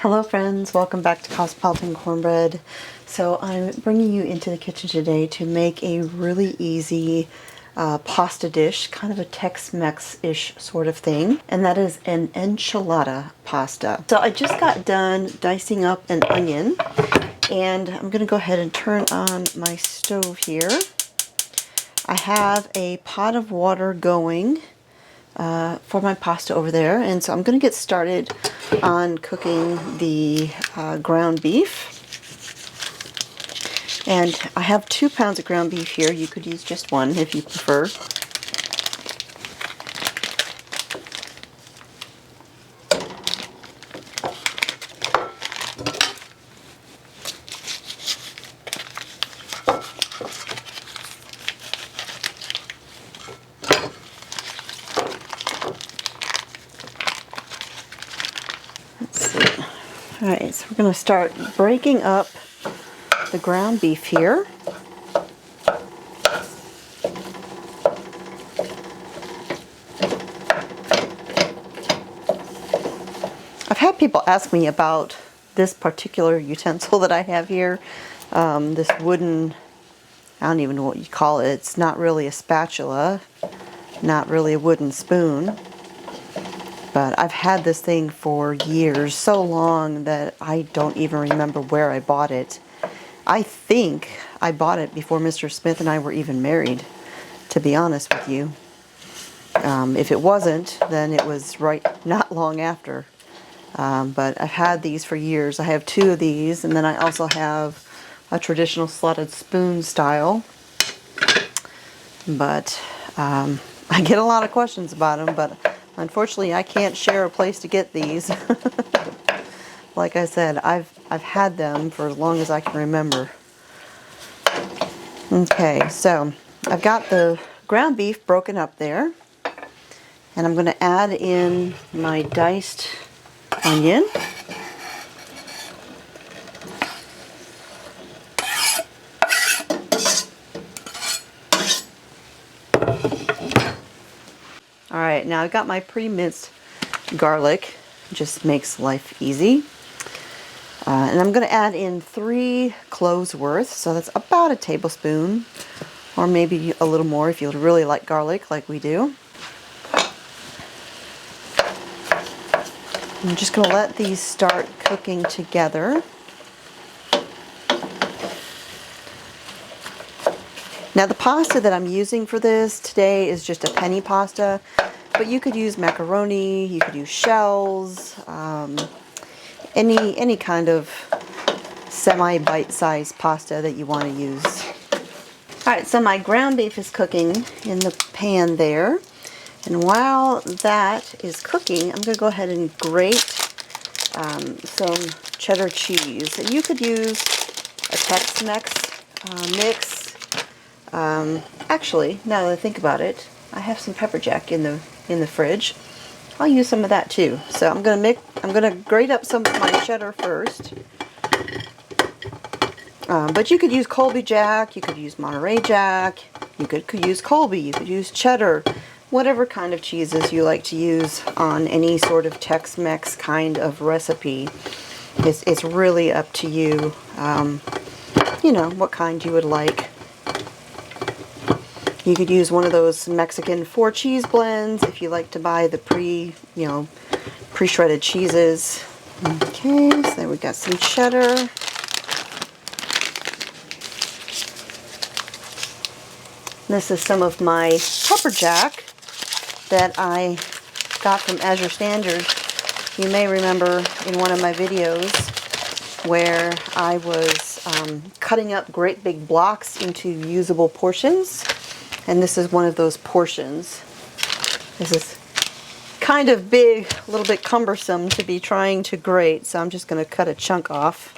Hello friends, welcome back to Cosmopolitan Cornbread. So I'm bringing you into the kitchen today to make a really easy pasta dish, kind of a Tex-Mex-ish sort of thing, and that is an enchilada pasta. So I just got done dicing up an onion, and I'm going to go ahead and turn on my stove here. I have a pot of water going for my pasta over there, and so I'm going to get started on cooking the ground beef. And I have 2 pounds of ground beef here. You could use just one if you prefer. Alright, so we're going to start breaking up the ground beef here. I've had people ask me about this particular utensil that I have here. This wooden, I don't even know what you call it. It's not really a spatula, not really a wooden spoon. But I've had this thing for years, so long that I don't even remember where I bought it. I think I bought it before Mr. Smith and I were even married, to be honest with you. If it wasn't, then it was not long after. But I've had these for years. I have 2 of these, and then I also have a traditional slotted spoon style. But I get a lot of questions about them, but unfortunately, I can't share a place to get these. Like I said, I've had them for as long as I can remember. Okay, so I've got the ground beef broken up there, and I'm going to add in my diced onion. Alright, now I've got my pre-minced garlic. Just makes life easy. And I'm going to add in 3 cloves worth, so that's about a tablespoon, or maybe a little more if you really like garlic like we do. I'm just going to let these start cooking together. Now the pasta that I'm using for this today is just a penny pasta, but you could use macaroni, you could use shells, any kind of semi-bite-sized pasta that you want to use. Alright, so my ground beef is cooking in the pan there, and while that is cooking, I'm going to go ahead and grate some cheddar cheese. You could use a Tex-Mex mix. Actually, now that I think about it, I have some pepper jack in the fridge. I'll use some of that too. So I'm gonna grate up some of my cheddar first. But you could use Colby Jack, you could use Monterey Jack, you could use Colby, you could use cheddar, whatever kind of cheeses you like to use on any sort of Tex-Mex kind of recipe. It's really up to you. You know what kind you would like. You could use one of those Mexican 4 cheese blends if you like to buy the pre-shredded cheeses. Okay, so there we got some cheddar. This is some of my pepper jack that I got from Azure Standard. You may remember in one of my videos where I was cutting up great big blocks into usable portions. And this is one of those portions. This is kind of big, a little bit cumbersome to be trying to grate, so I'm just going to cut a chunk off.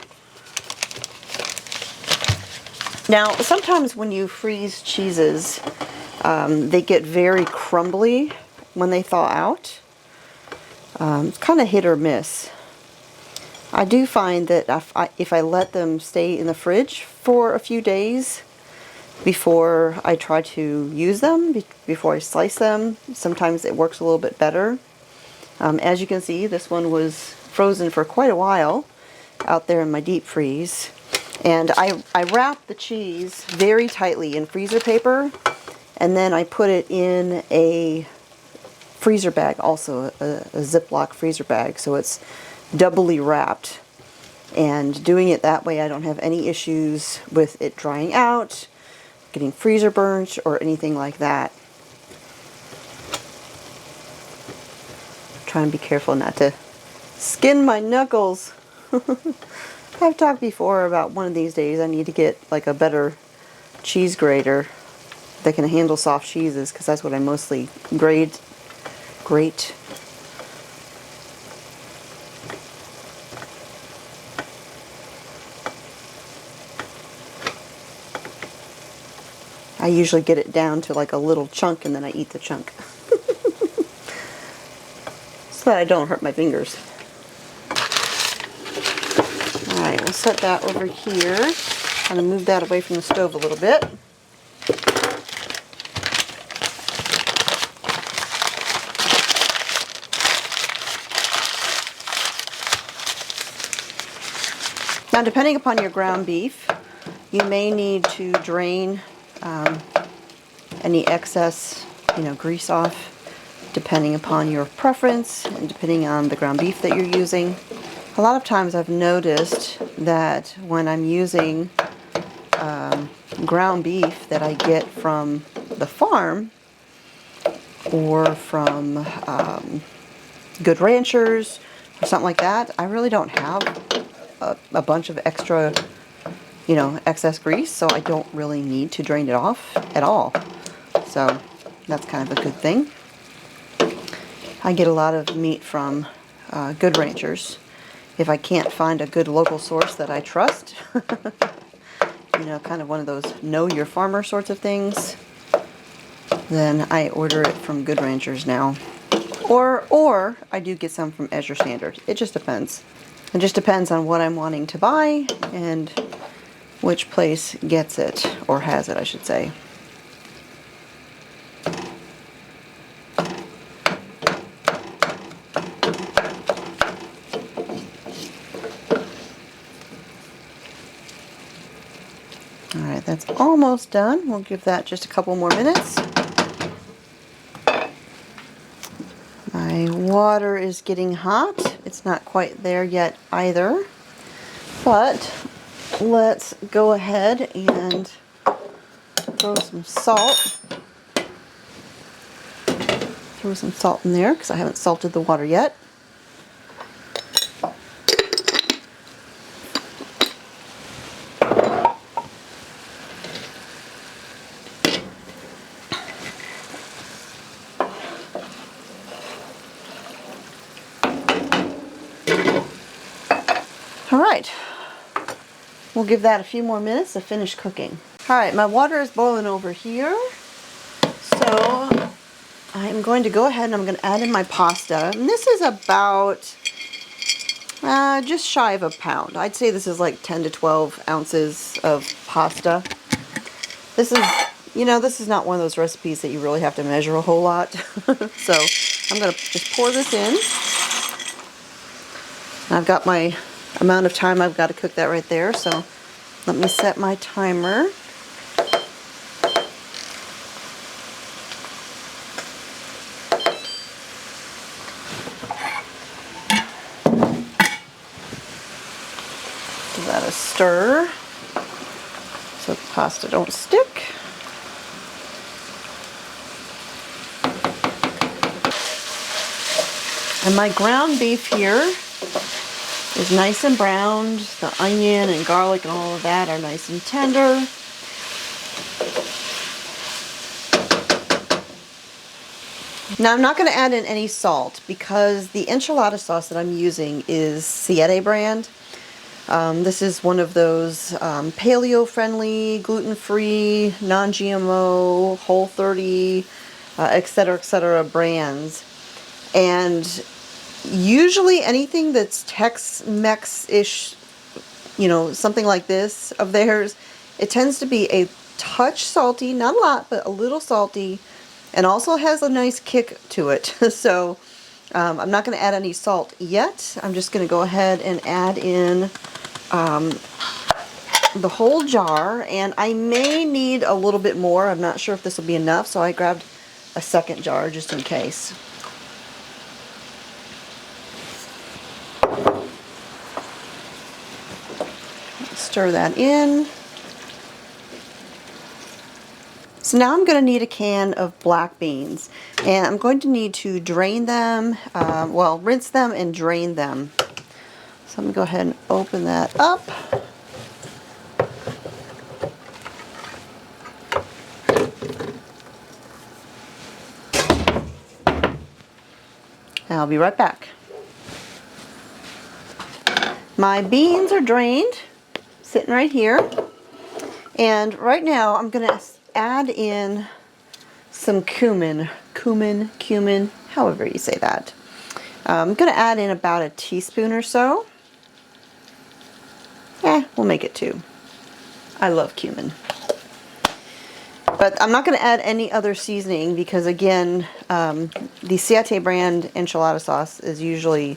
Now, sometimes when you freeze cheeses, they get very crumbly when they thaw out. It's kind of hit or miss. I do find that if I let them stay in the fridge for a few days, before I try to use them, before I slice them, sometimes it works a little bit better. As you can see, this one was frozen for quite a while out there in my deep freeze. And I wrap the cheese very tightly in freezer paper, and then I put it in a freezer bag, also a Ziploc freezer bag, so it's doubly wrapped. And doing it that way, I don't have any issues with it drying out, getting freezer burnt, or anything like that. Try and be careful not to skin my knuckles. I've talked before about one of these days I need to get like a better cheese grater that can handle soft cheeses, because that's what I mostly grate. I usually get it down to like a little chunk and then I eat the chunk. So that I don't hurt my fingers. Alright, we'll set that over here. I'm going to move that away from the stove a little bit. Now, depending upon your ground beef, you may need to drain any excess, grease off, depending upon your preference and depending on the ground beef that you're using. A lot of times I've noticed that when I'm using ground beef that I get from the farm or from Good Ranchers or something like that, I really don't have a bunch of extra, excess grease, so I don't really need to drain it off at all. So that's kind of a good thing. I get a lot of meat from Good Ranchers. If I can't find a good local source that I trust, kind of one of those know your farmer sorts of things, then I order it from Good Ranchers now. Or I do get some from As Your Standard. It just depends. It just depends on what I'm wanting to buy and which place gets it, or has it, I should say. Alright, that's almost done. We'll give that just a couple more minutes. My water is getting hot. It's not quite there yet either. But let's go ahead and throw some salt. Throw some salt in there because I haven't salted the water yet. Alright, we'll give that a few more minutes to finish cooking. Alright, my water is boiling over here, so I'm going to go ahead and I'm going to add in my pasta. And this is about just shy of a pound. I'd say this is like 10 to 12 ounces of pasta. This is, this is not one of those recipes that you really have to measure a whole lot. So I'm going to just pour this in. I've got my amount of time I've got to cook that right there, so let me set my timer. Give that a stir so the pasta don't stick. And my ground beef here is nice and browned. The onion and garlic and all of that are nice and tender. Now I'm not going to add in any salt because the enchilada sauce that I'm using is Siete brand. This is one of those paleo-friendly, gluten-free, non-GMO, Whole30, etc. brands. And usually anything that's Tex-Mex-ish, something like this of theirs, it tends to be a touch salty, not a lot, but a little salty, and also has a nice kick to it. So I'm not going to add any salt yet. I'm just going to go ahead and add in the whole jar, and I may need a little bit more. I'm not sure if this will be enough, so I grabbed a second jar just in case. Stir that in. So now I'm going to need a can of black beans, and I'm going to need to drain them, well, rinse them and drain them. So I'm going to go ahead and open that up. And I'll be right back. My beans are drained, sitting right here. And right now I'm going to add in some cumin, however you say that. I'm going to add in about a teaspoon or so. We'll make it 2. I love cumin. But I'm not going to add any other seasoning because, again, the Siete brand enchilada sauce is usually,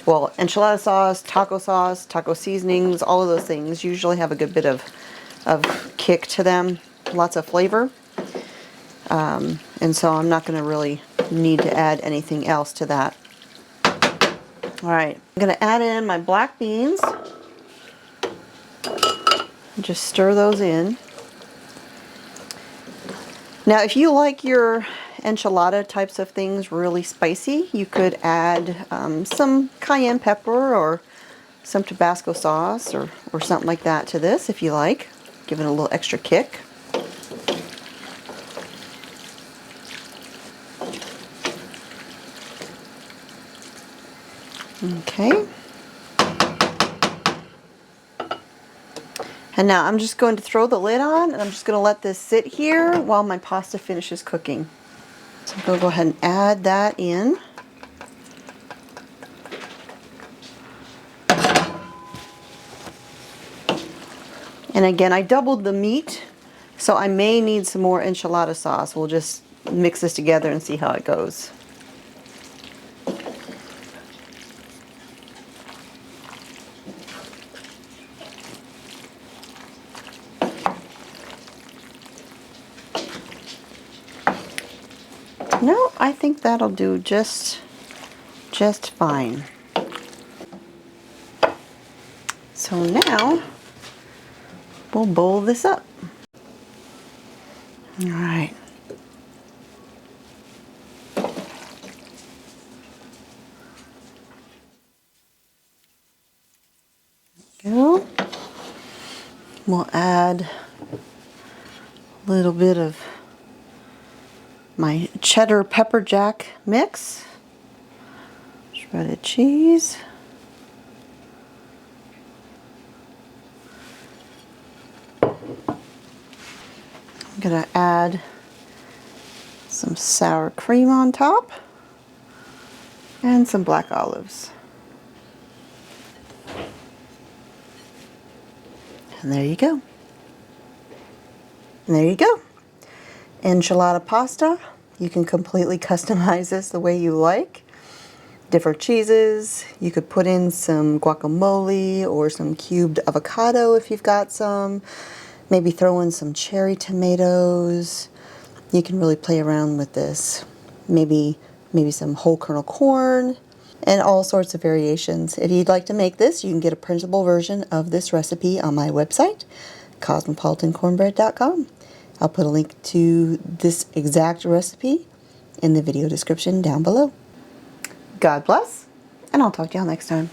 well, enchilada sauce, taco seasonings, all of those things usually have a good bit of kick to them, lots of flavor. And so I'm not going to really need to add anything else to that. All right, I'm going to add in my black beans. Just stir those in. Now, if you like your enchilada types of things really spicy, you could add some cayenne pepper or some Tabasco sauce or something like that to this if you like. Give it a little extra kick. Okay. And now I'm just going to throw the lid on, and I'm just going to let this sit here while my pasta finishes cooking. So I'm going to go ahead and add that in. And again, I doubled the meat, so I may need some more enchilada sauce. We'll just mix this together and see how it goes. No, I think that'll do just fine. So now we'll bowl this up. All right. Go. We'll add a little bit of my cheddar pepper jack mix, shredded cheese, I'm gonna add some sour cream on top and some black olives. And there you go. And there you go. Enchilada pasta. You can completely customize this the way you like. Different cheeses. You could put in some guacamole or some cubed avocado if you've got some. Maybe throw in some cherry tomatoes. You can really play around with this. Maybe some whole kernel corn and all sorts of variations. If you'd like to make this, you can get a printable version of this recipe on my website, cosmopolitancornbread.com. I'll put a link to this exact recipe in the video description down below. God bless, and I'll talk to y'all next time.